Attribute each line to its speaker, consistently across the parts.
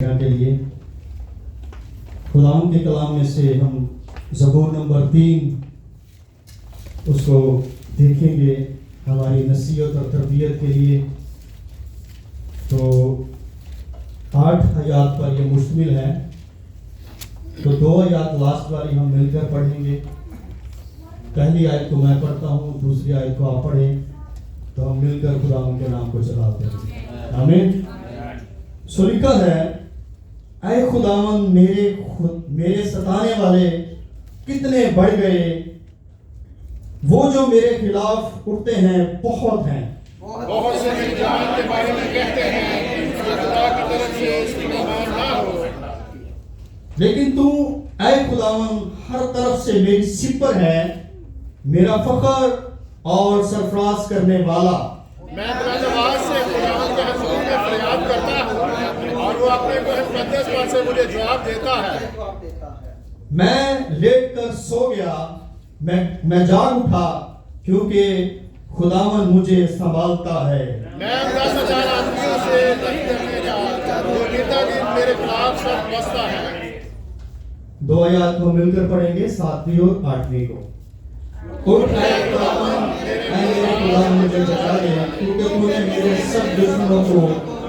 Speaker 1: के लिए खुदावंद के कलाम में से हम ज़बूर नंबर 3 उसको देखेंगे हमारी नसीहत और तरबियत के लिए। तो 8 आयत पर यह मुश्तमिल है, तो 2 आयत लास्ट वाली हम मिलकर पढ़ेंगे। पहली आयत को मैं पढ़ता हूँ, दूसरी आयत को आप पढ़ें, तो हम मिलकर खुदावंद के नाम को चलाते हैं। आमीन। सो लिखा है, ऐ खुदावंद मेरे सताने वाले कितने बढ़ गए, वो जो मेरे खिलाफ उठते हैं बहुत हैं।
Speaker 2: बहुत से मेरी जान के बारे में कहते हैं कि खुदा की तरफ से इसकी ईमान ना हो।
Speaker 1: लेकिन तू ऐ खुदावंद हर तरफ से मेरी सिपर है, मेरा फख्र और सरफराज करने वाला।
Speaker 2: मैं धन्यवाद से खुदावंद के हुजूर में फरियाद करता हूँ और वो अपने मुकद्दस पद से मुझे जवाब देता है।
Speaker 1: मैं लेट कर सो गया, मैं जाग उठा, क्योंकि खुदावंद मुझे संभालता है।
Speaker 2: मैं 10,000 आदमियों से नहीं डरने जा, जो गिरता गिर मेरे खिलाफ सब बसता है।
Speaker 1: 2 आयत को मिलकर पढ़ेंगे, 7वीं और 8वीं को। उठ ऐ खुदावंद, ऐ मेरे खुदावंद मुझे बचा ले, क्योंकि तूने मेरे सब दुश्मनों को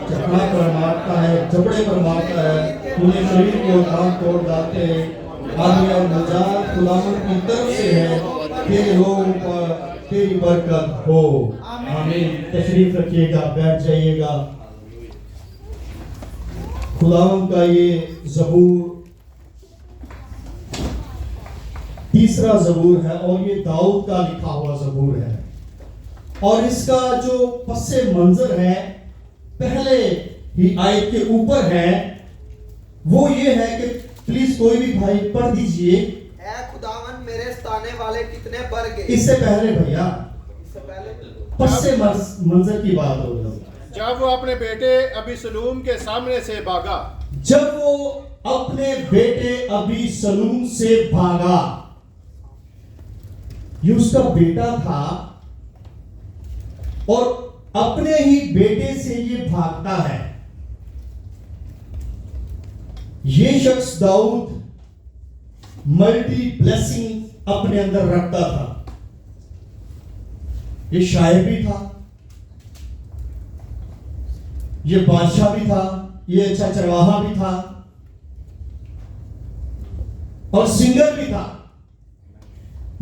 Speaker 1: जबड़ा पर मारता है, जबड़े पर मारता है। तूने शरीर को दांत तोड़ डालते, आदमी और निजात खुदावंद की तरफ से है। तेरे लोगों पर तेरी बरकत हो। आमीन। तशरीफ रखिएगा, बैठ जाइएगा। खुदावंद का ये ज़बूर तीसरा ज़बूर है और ये दाऊद का लिखा हुआ ज़बूर है। और इसका जो पस्से मंजर है पहले ही आयत के ऊपर है, वो ये है कि प्लीज कोई भी भाई पढ़ दीजिए।
Speaker 3: ऐ खुदावन मेरे सताने वाले कितने बढ़ गए।
Speaker 1: इससे पहले भैया,
Speaker 3: इससे पहले
Speaker 1: पस्से मंजर की बात हो रही है।
Speaker 2: जब वो अपने बेटे अबीसलूम के सामने से भागा,
Speaker 1: जब वो अपने बेटे अबीसलूम से भागा, ये उसका बेटा था और अपने ही बेटे से ये भागता है। ये शख्स दाऊद मल्टी ब्लेसिंग अपने अंदर रखता था। ये शायर भी था, ये बादशाह भी था, ये अच्छा चरवाहा भी था और सिंगर भी था।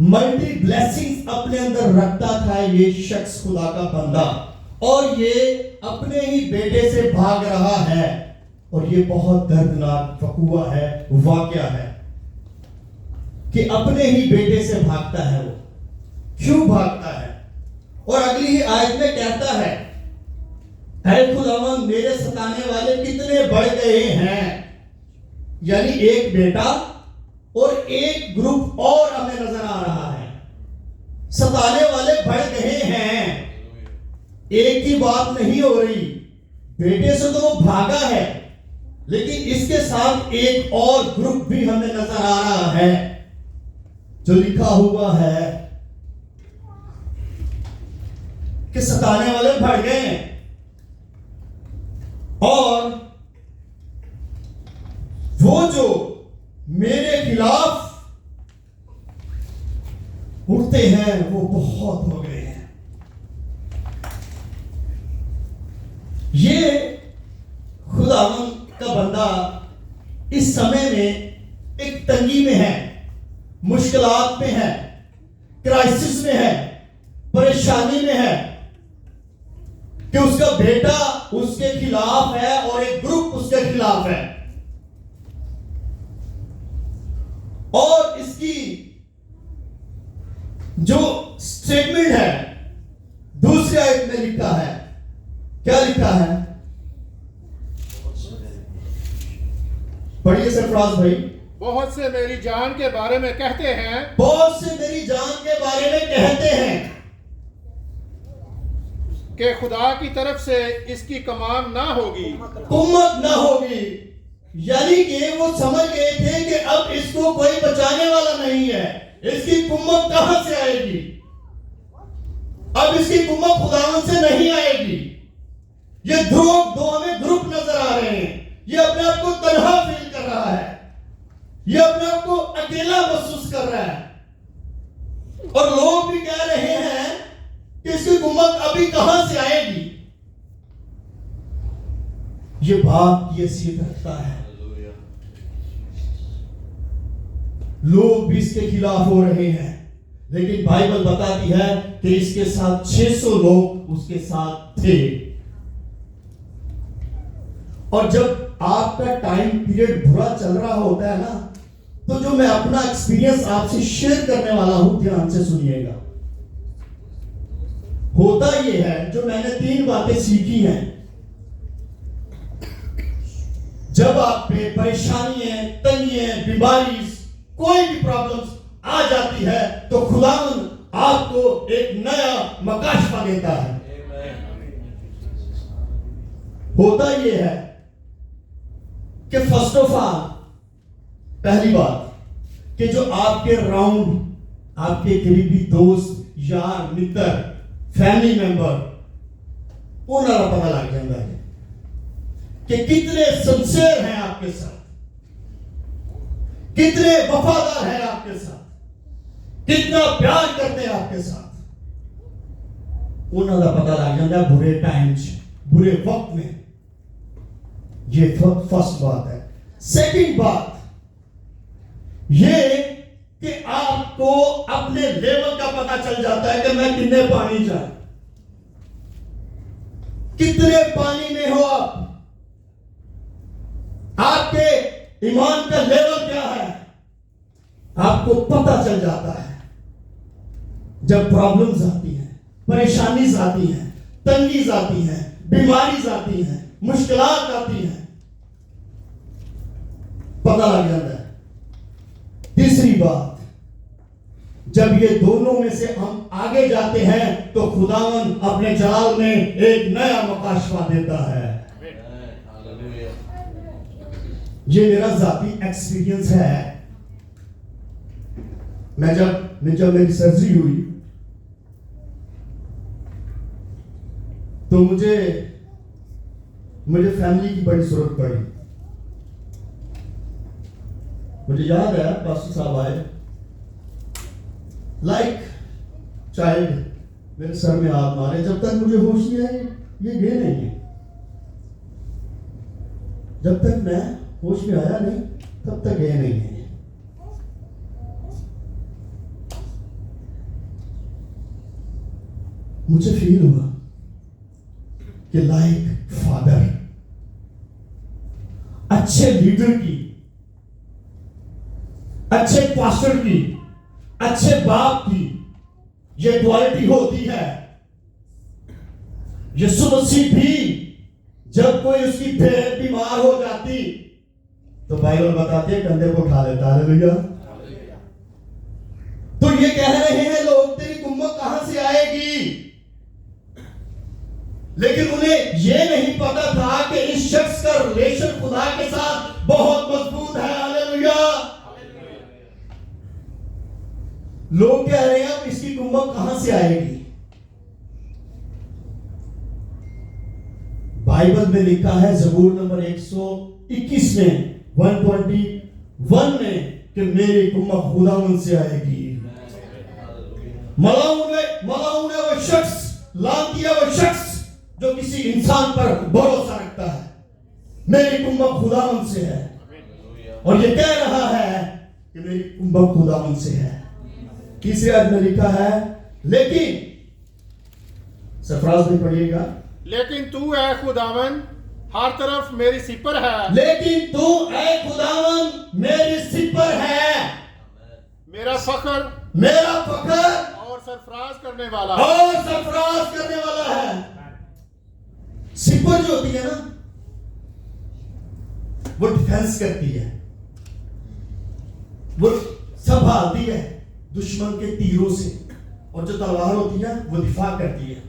Speaker 1: मल्टी ब्लेसिंग्स अपने अंदर रखता था ये शख्स, खुदा का बंदा। और ये अपने ही बेटे से भाग रहा है और ये बहुत दर्दनाक वकूआ है, वाकया है कि अपने ही बेटे से भागता है। वो क्यों भागता है? और अगली ही आयत में कहता है, ऐ खुदावंद मेरे सताने वाले कितने बढ़ गए हैं। यानी एक बेटा और एक ग्रुप और हमें नजर आ रहा है। सताने वाले बढ़ गए हैं, एक ही बात नहीं हो रही। बेटे से तो वो भागा है, लेकिन इसके साथ एक और ग्रुप भी हमें नजर आ रहा है, जो लिखा हुआ है कि सताने वाले बढ़ गए हैं और वो जो मेरे खिलाफ उठते हैं वो बहुत हो गए हैं। ये खुदावंद का बंदा इस समय में एक तंगी में है, मुश्किलात में है, क्राइसिस में है, परेशानी में है कि उसका बेटा उसके खिलाफ है और एक ग्रुप उसके खिलाफ है। और इसकी जो स्टेटमेंट है दूसरी आयत में लिखा है, क्या लिखा है? पढ़िए सरफराज भाई।
Speaker 2: बहुत से मेरी जान के बारे में कहते हैं,
Speaker 1: बहुत से मेरी जान के बारे में कहते हैं
Speaker 2: कि खुदा की तरफ से इसकी कमान ना होगी,
Speaker 1: कुम्मत ना होगी। यानी कि वो समझ गए थे कि अब इसको कोई बचाने वाला नहीं है, इसकी कुम्मत कहां से आएगी? अब इसकी कुम्मत खुदावंद से नहीं आएगी। ये दो हमें ग्रुप नजर आ रहे हैं। ये अपने आप को तन्हा फील कर रहा है, ये अपने आप को अकेला महसूस कर रहा है। और लोग भी कह रहे हैं कि इसकी कुम्मत अभी कहां से आएगी। ये बात ये हैसियत रखता है। लोग भी इसके खिलाफ हो रहे हैं, लेकिन बाइबल बताती है कि इसके साथ 600 लोग उसके साथ थे। और जब आपका टाइम पीरियड बुरा चल रहा होता है ना, तो जो मैं अपना एक्सपीरियंस आपसे शेयर करने वाला हूं, ध्यान से सुनिएगा। होता यह है, जो मैंने 3 बातें सीखी हैं, जब आप पे परेशानी है, तंगी है, बीमारी, कोई भी प्रॉब्लम्स आ जाती है, तो खुदावंद आपको एक नया मकाशफा देता है। होता यह है कि फर्स्ट ऑफ ऑल, पहली बात कि जो आपके राउंड, आपके करीबी दोस्त, यार, मित्र, फैमिली मेंबर, उन्हें पता लग जाता है कि कितने सिंसियर हैं आपके साथ, कितने वफादार हैं आपके साथ, कितना प्यार करते हैं आपके साथ। उन्होंने पता लग जाता है बुरे टाइम, बुरे वक्त में। ये फर्स्ट बात है। सेकंड बात ये कि आपको अपने लेवल का पता चल जाता है कि मैं कितने पानी जाए, कितने पानी में हो आप, आपके ईमान का लेवल क्या है, आपको पता चल जाता है। जब प्रॉब्लम्स आती हैं, परेशानी आती हैं, तंगी आती हैं, बीमारी आती हैं, मुश्किलात आती हैं, पता लग जाता है। तीसरी बात, जब ये दोनों में से हम आगे जाते हैं, तो खुदावन अपने जलाल में एक नया मकाशफा देता है। ये मेरा जाती एक्सपीरियंस है। जब मेरी सर्जरी हुई, तो मुझे फैमिली की बड़ी जरूरत पड़ी। मुझे याद है पास्टर साहब आए, लाइक चाइल्ड मेरे सर में हाथ मारे। जब तक मुझे होश नहीं आई, ये गए नहीं है। जब तक मैं होश में आया नहीं, तब तक गए नहीं है। मुझे फील हुआ कि लाइक फादर, अच्छे लीडर की, अच्छे पास्टर की, अच्छे बाप की ये क्वालिटी होती है। यीशु मसीह भी जब कोई उसकी बहन बीमार हो जाती, तो बाइबल बताते हैं कंधे को उठा लेता है। भैया, तो ये कह रहे हैं लोग, तेरी कुम्मत कहां से आएगी? लेकिन उन्हें यह नहीं पता था कि इस शख्स का रिलेशन खुदा के साथ बहुत मजबूत है। हालेलुया। लोग कह रहे हैं, अब इसकी कुम्मत कहां से आएगी? बाइबल में लिखा है, ज़बूर नंबर 121 में 121 में, कि मेरी कुम्मत खुदावंद से आएगी। मलाऊं ने वो शख्स, लांतिया वो शख्स जो किसी इंसान पर भरोसा रखता है, मेरी कुम्मत खुदावंद से है। और ये कह रहा है कि मेरी कुम्मत खुदावंद से है। तीसरे आयत में लिखा है, लेकिन सरफराज में पढ़िएगा,
Speaker 2: लेकिन तू ऐ खुदावन हर तरफ मेरी सिपर है।
Speaker 1: लेकिन तू ऐ खुदावन मेरी सिपर है,
Speaker 2: मेरा फख्र
Speaker 1: और
Speaker 2: सरफराज करने वाला है।
Speaker 1: सिपर जो होती है ना, वो डिफेंस करती है, वो संभालती है दुश्मन के तीरों से, और जो तलवार होती है वो दिफा करती है।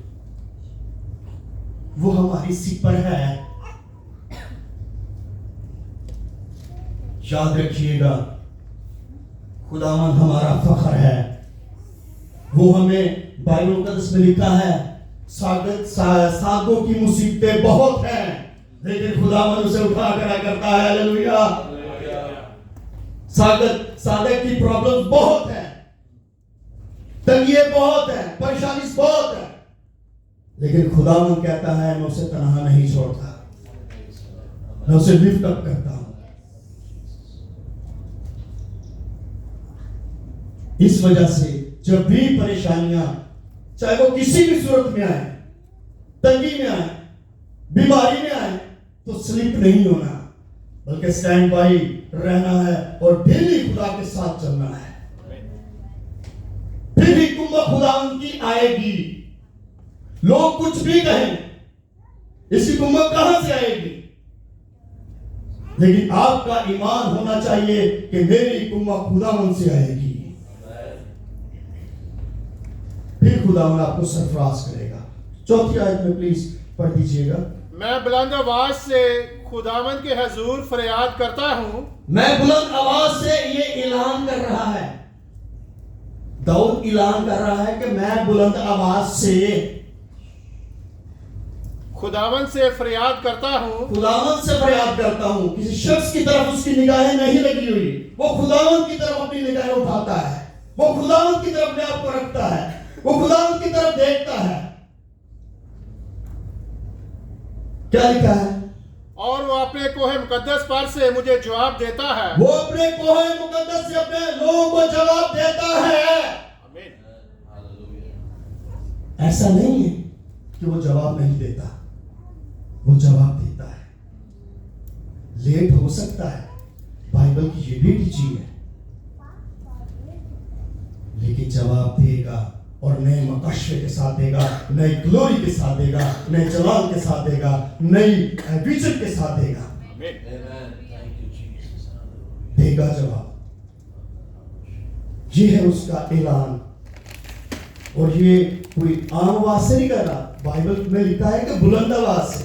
Speaker 1: वो हमारी सिपर है। याद रखिएगा, खुदावन हमारा फख्र है। वो हमें बाइबल मुकद्दस में लिखा है, सागों की मुसीबतें बहुत हैं, लेकिन खुदावन उसे उठा करा करता है। हालेलुया। साधक की प्रॉब्लम बहुत है, तंगियां बहुत है, परेशानी बहुत है, लेकिन खुदावन कहता है मैं उसे तन्हा नहीं छोड़ता, मैं उसे लिफ्ट अप करता हूं। इस वजह से जब भी परेशानियां चाहे वो किसी भी सूरत में आए, तंगी में आए, बीमारी में आए, तो स्लिप नहीं होना, बल्कि स्टैंड बाई रहना है और डेली खुदा के साथ चलना है। फिर भी कुंभ खुदा उनकी आएगी। लोग कुछ भी कहें, इसकी कुंभ कहां से आएगी, लेकिन आपका ईमान होना चाहिए कि मेरी कुंभ खुदावन से आएगी। फिर खुदावन आपको सरफराज करेगा। चौथी आयत में प्लीज पढ़ दीजिएगा।
Speaker 2: मैं बुलंद आवाज से खुदावंद के हजूर फरियाद करता हूं।
Speaker 1: मैं बुलंद आवाज से ये ऐलान कर रहा है, दाऊद ऐलान कर रहा है कि मैं बुलंद आवाज से
Speaker 2: खुदावंद से फरियाद करता हूं।
Speaker 1: खुदावंद से फरियाद करता हूं। किसी शख्स की तरफ उसकी निगाहें नहीं लगी हुई, वो खुदावंद की तरफ अपनी निगाहें उठाता है, वो खुदावंद की तरफ अपने आप को रखता है, वो खुदावंद की तरफ देखता है। क्या लिखा है?
Speaker 2: और वो अपने कोहे मुकद्दस पर से मुझे जवाब देता है।
Speaker 1: वो अपने कोहे मुकद्दस से अपने लोगों को जवाब देता है।
Speaker 2: आमीन।
Speaker 1: ऐसा नहीं है कि वो जवाब नहीं देता, वो जवाब देता है। लेट हो सकता है, बाइबल की ये भी टीचिंग है, लेकिन जवाब देगा और नए मकशे के साथ देगा, नई ग्लोरी के साथ देगा, नए जलाल के साथ देगा, नई विजन के साथ देगा। देगा जवाब। ये है उसका ऐलान। और ये कोई आम आवाज से नहीं कर रहा, बाइबल में लिखा है कि बुलंद आवाज से,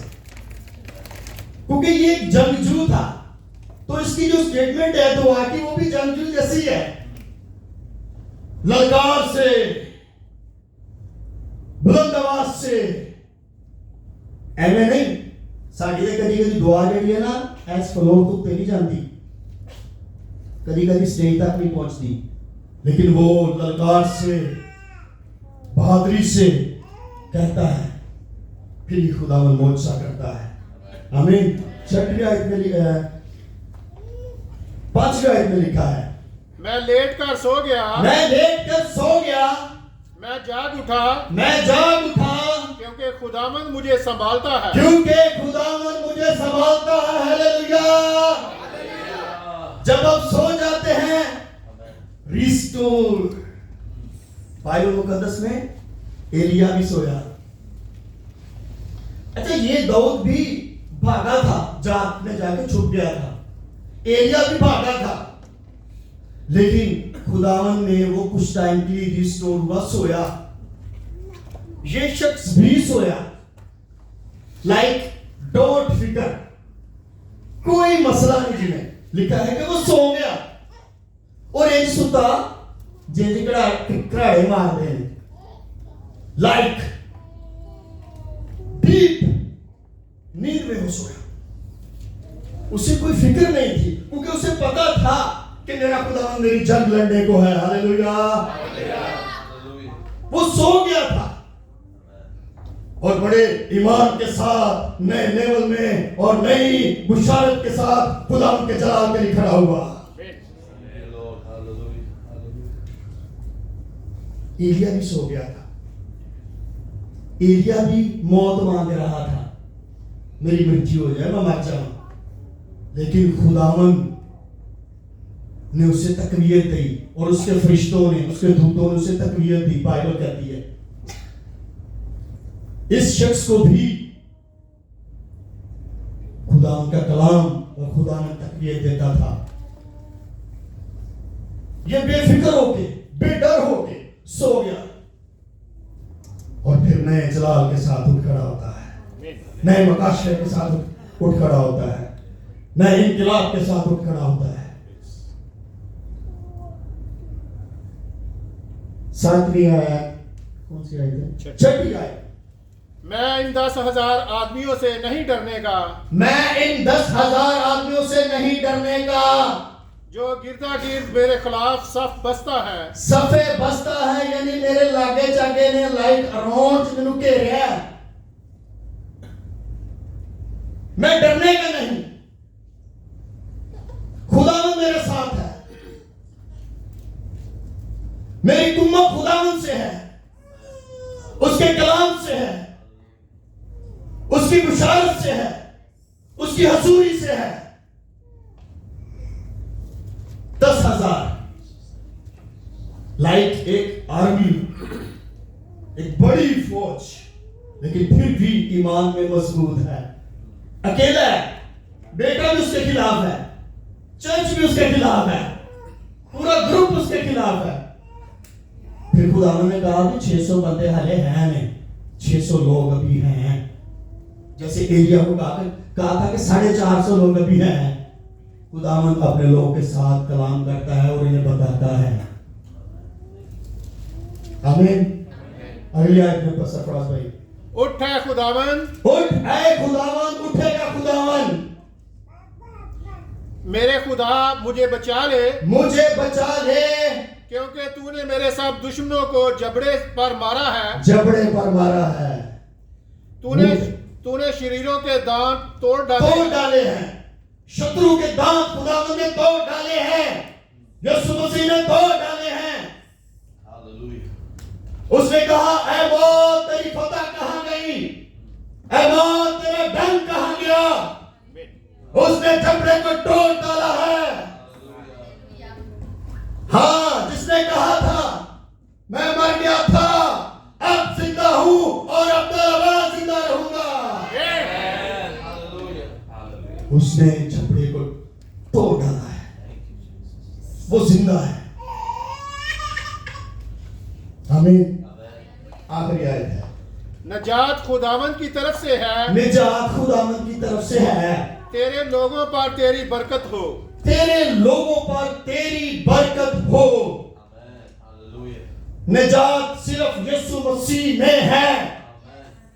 Speaker 1: क्योंकि ये एक जंगजू था, तो इसकी जो स्टेटमेंट है तो वाकई वो भी जंगजू जैसी है। ललकार से, बुलंद आवाज से, एवं नहीं। साड़ी दे कदी कदी दुआ जी है ना, एस फ्लोर तो नहीं जाती, कदी कदी स्टेज तक नहीं पहुंचती, लेकिन वो ललकार से, बहादुरी से कहता है, फिर ही खुदावन मोजा करता है। आमीन। 6वीं आयत में लिखा है, 5वीं आयत में लिखा है,
Speaker 2: मैं लेट कर सो गया,
Speaker 1: मैं लेट कर सो गया,
Speaker 2: मैं जाग उठा,
Speaker 1: मैं जाग उठा,
Speaker 2: क्योंकि खुदावंद मुझे संभालता है।
Speaker 1: क्योंकि खुदावन मुझे संभालता है। हालेलुया। जब आप सो जाते हैं, रिस्टोर। बाइबल मुकद्दस में एलिया भी सोया। अच्छा, ये दाऊद भी भागा था, जाग में जाके छुप गया था, एलिया भी भागा था, लेकिन खुदावन ने वो कुछ टाइम के लिए रिस्टोर हुआ, सोया। ये शख्स भी सोया। लाइक डोंट फिकर, कोई मसला नहीं। जिन्हें लिखा है कि वो सो गया और एक सुता जे कड़ाड़े मार दे, लाइक डीप नींद में वो सोया। उसे कोई फिक्र नहीं थी, क्योंकि उसे पता था कि मेरा खुदावन मेरी जंग लड़ने को है। हालेलुया। वो सो गया था और बड़े ईमान के साथ, नए लेवल में और नई बुशारत के साथ खुदावन के जलाल के लिए खड़ा हुआ। एलिया भी सो गया था। एलिया भी मौत मांग रहा था, मेरी मृत्यु हो जाए, मैं मर जाऊं, लेकिन खुदावन ने उसे तकवीयत दी और उसके फरिश्तों ने, उसके दूतों ने उसे तकवीयत दी। बाइबल कहती है इस शख्स को भी खुदा उनका कलाम और खुदा ने तकवीयत देता था। यह बेफिक्र होके, बेडर होके सो गया और फिर नए जलाल के साथ उठ खड़ा होता है, नए मकाशे के साथ उठ खड़ा होता है, नए इनकलाब के साथ उठ खड़ा होता है। 7वीं आयत, कौन सी आयत है? 6वीं आयत।
Speaker 2: मैं इन 10,000 आदमियों से नहीं डरने का
Speaker 1: मैं इन 10,000 आदमियों से नहीं डरने का
Speaker 2: जो गिरदा गिर्द मेरे खिलाफ सफ बसता है।
Speaker 1: सफे बसता है, यानी मेरे लागे जागे ने लाइक अराउंड मैनू घेरिया। मैं डरने का नहीं, खुदावंद मेरे साथ है, मेरी कुम्मत खुदावंद से है, उसके कलाम से है, उसकी बुशारत से है, उसकी हजूरी से है। 10,000 लाइक एक आर्मी, एक बड़ी फौज, लेकिन फिर भी ईमान में मजबूत है। अकेला है, बेटा भी उसके खिलाफ है, चर्च भी उसके खिलाफ है, पूरा ग्रुप उसके खिलाफ है। फिर खुदावंद ने कहा कि 600 बंदे हाले हैं नहीं, 600 लोग अभी हैं। जैसे एलिया को कहा था कि 450 लोग अभी हैं। खुदावंद अपने लोगों के साथ कलाम करता है और इन्हें बताता है। आमीन। अगली आयत में सरफराज भाई,
Speaker 2: उठ है खुदावंद,
Speaker 1: उठ ऐ खुदावंद, उठेगा खुदावंद,
Speaker 2: मेरे खुदा मुझे बचा ले,
Speaker 1: मुझे बचा ले,
Speaker 2: क्योंकि तूने मेरे सब दुश्मनों को जबड़े पर मारा है।
Speaker 1: जबड़े पर मारा है,
Speaker 2: तूने शरीरों के दांत तोड़ डाले
Speaker 1: हैं। शत्रु के दांत खुदावंद ने तोड़ डाले हैं, यीशु मसीह ने तोड़ डाले हैं। उसने कहा, ऐ मौत तेरी फतह कहां गई, ऐ मौत तेरा डंक कहां गया। उसने जबड़े को तोड़ डाला है। हाँ, जिसने कहा था मैं मर गया था, अब जिंदा हूं और अब दोबारा जिंदा रहूंगा, उसने जबड़े को तोड़ डाला है, वो जिंदा है। आमीन। आखिरी आयत है,
Speaker 2: नजात खुदावंद की तरफ से है,
Speaker 1: निजात खुदावंद की तरफ से है।
Speaker 2: तेरे लोगों पर तेरी बरकत हो,
Speaker 1: तेरे लोगों पर तेरी बरकत हो। निजात सिर्फ यीशु मसीह में है।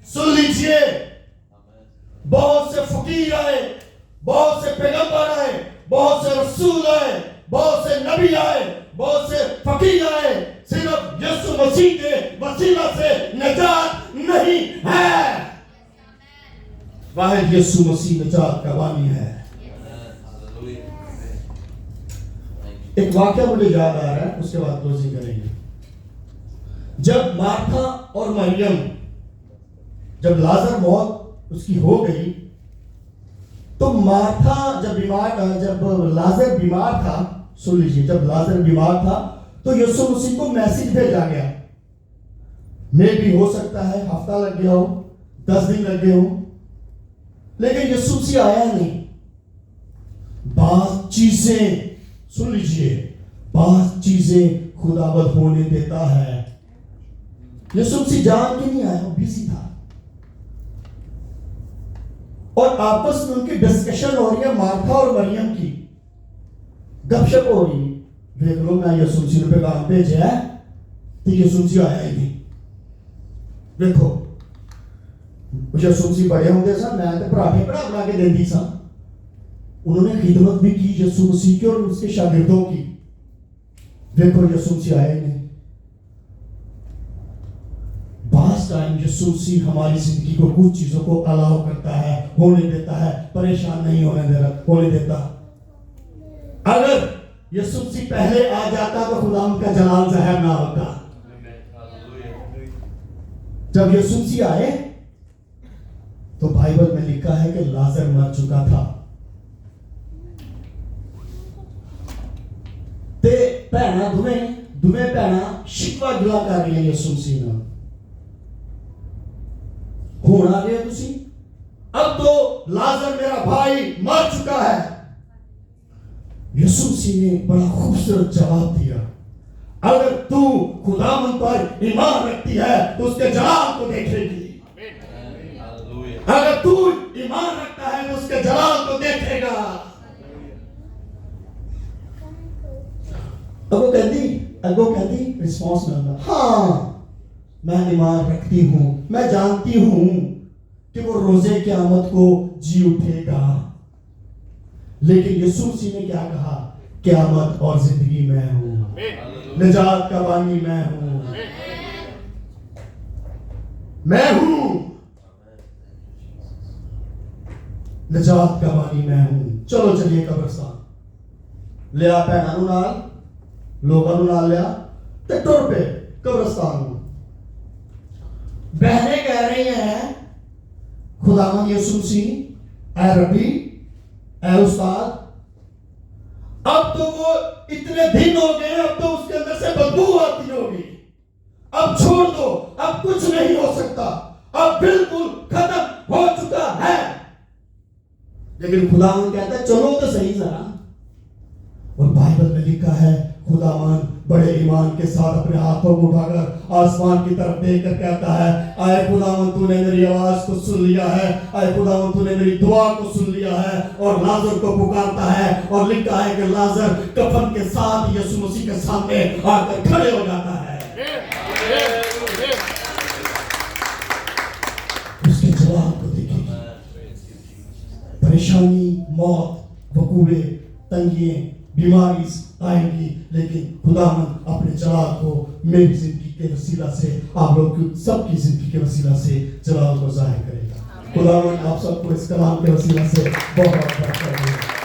Speaker 1: सुन लीजिए, बहुत से फकीर आए, बहुत से पैगंबर आए, बहुत से रसूल आए, बहुत से नबी आए, बहुत से फकीर आए, सिर्फ यीशु मसीह के वसीला से निजात नहीं है। वाहिद यीशु मसीह निजात का वानी है। एक वाक्य मुझे याद आ रहा है, उसके बाद क्लोजिंग करेंगे। जब मार्था और मरियम, जब लाजर मौत उसकी हो गई, तो मार्था जब लाजर बीमार था, सुन लीजिए, जब लाजर बीमार था तो यीशु मसीह को मैसेज भेजा गया। मे भी हो सकता है हफ्ता लग गया हो, 10 दिन लग गए हो, लेकिन यीशु मसीह आया नहीं। बात चीजें, सुन लीजिए, बात चीजें खुदावंद होने देता है। यीशु मसीह जान के नहीं आया, वो बिजी था। और आपस में उनकी डिस्कशन हो रही है, मार्था और मरियम की गपशप हो रही है। देख लो, मैं यीशु मसीह पे पैगाम भेजा है तो यीशु मसीह आया ही नहीं। देखो, यीशु मसीह बड़े होंगे सा, मैं तो पराठे बना के देती सा। उन्होंने खिदमत भी की यीशु मसीह की और उसके शागिर्दों की। देखो, यीशु मसीह आया ही नहीं। बास टाइम यीशु मसीह हमारी जिंदगी को कुछ चीजों को अलाउ करता है, होने देता है, परेशान नहीं होने देता। अगर यीशु मसीह पहले आ जाता तो खुदाम का जलाल ज़ाहिर ना होता। जब यीशु मसीह आए तो बाइबल में लिखा है कि लाजर मर चुका था। ते भैना दुवे भैना शिकवा गिला कर रही है यीशु मसीह नाल। हुण आ गए तुसी, अब तो लाजर मेरा भाई मर चुका है। यीशु मसीह ने बड़ा खूबसूरत जवाब दिया, अगर तू खुदावंद पर ईमान रखती है तो उसके जलाल को देखेगी। अगर तू ईमान रखता है तो उसके जलाल को देखेगा। अगो कहती रिस्पॉन्स मिलता, हाँ मैं ईमान रखती हूं, मैं जानती हूं कि वो रोजे क़यामत को जी उठेगा। लेकिन यीशु मसीह ने क्या कहा? क़यामत और जिंदगी मैं हूं, निजात का बानी मैं हूं, मैं हूं, निजात का बानी मैं हूं। चलो चलिए कब्रिस्तान लिया भैनों नाल, लोगों नाल लिया ते टुर पे कब्रिस्तान। बहनें कह रही हैं खुदावंद यीशु मसीह, ऐ रबी, ऐ उस्ताद, अब तो वो इतने दिन हो गए, अब तो उसके अंदर से बदबू आती होगी, अब छोड़ दो, अब कुछ नहीं हो सकता, अब बिल्कुल खत्म हो चुका है। लेकिन खुदावंद कहता है चलो तो सही जरा। और बाइबल में लिखा है खुदावंद बड़े ईमान के साथ अपने हाथों को उठाकर आसमान की तरफ देखकर कहता है, आए खुदावंद तूने मेरी आवाज को सुन लिया है, आए खुदावंद तूने मेरी दुआ को सुन लिया है। और लाजर को पुकारता है और लिखा है कि लाजर कफन के साथ यीशु मसीह के सामने आकर खड़े हो जाता है। उसके जवाब को देखिए, परेशानी, मौत, वकूवे, तंगियां, बीमारी आएंगी, लेकिन खुदावंद अपने जलाल को मेरी जिंदगी के वसीला से, आप लोग की सबकी जिंदगी के वसीला से जलाल को जाहिर करेगा। खुदावंद आप सबको इस कलाम के वसीला से बहुत बहुत बरकत दे।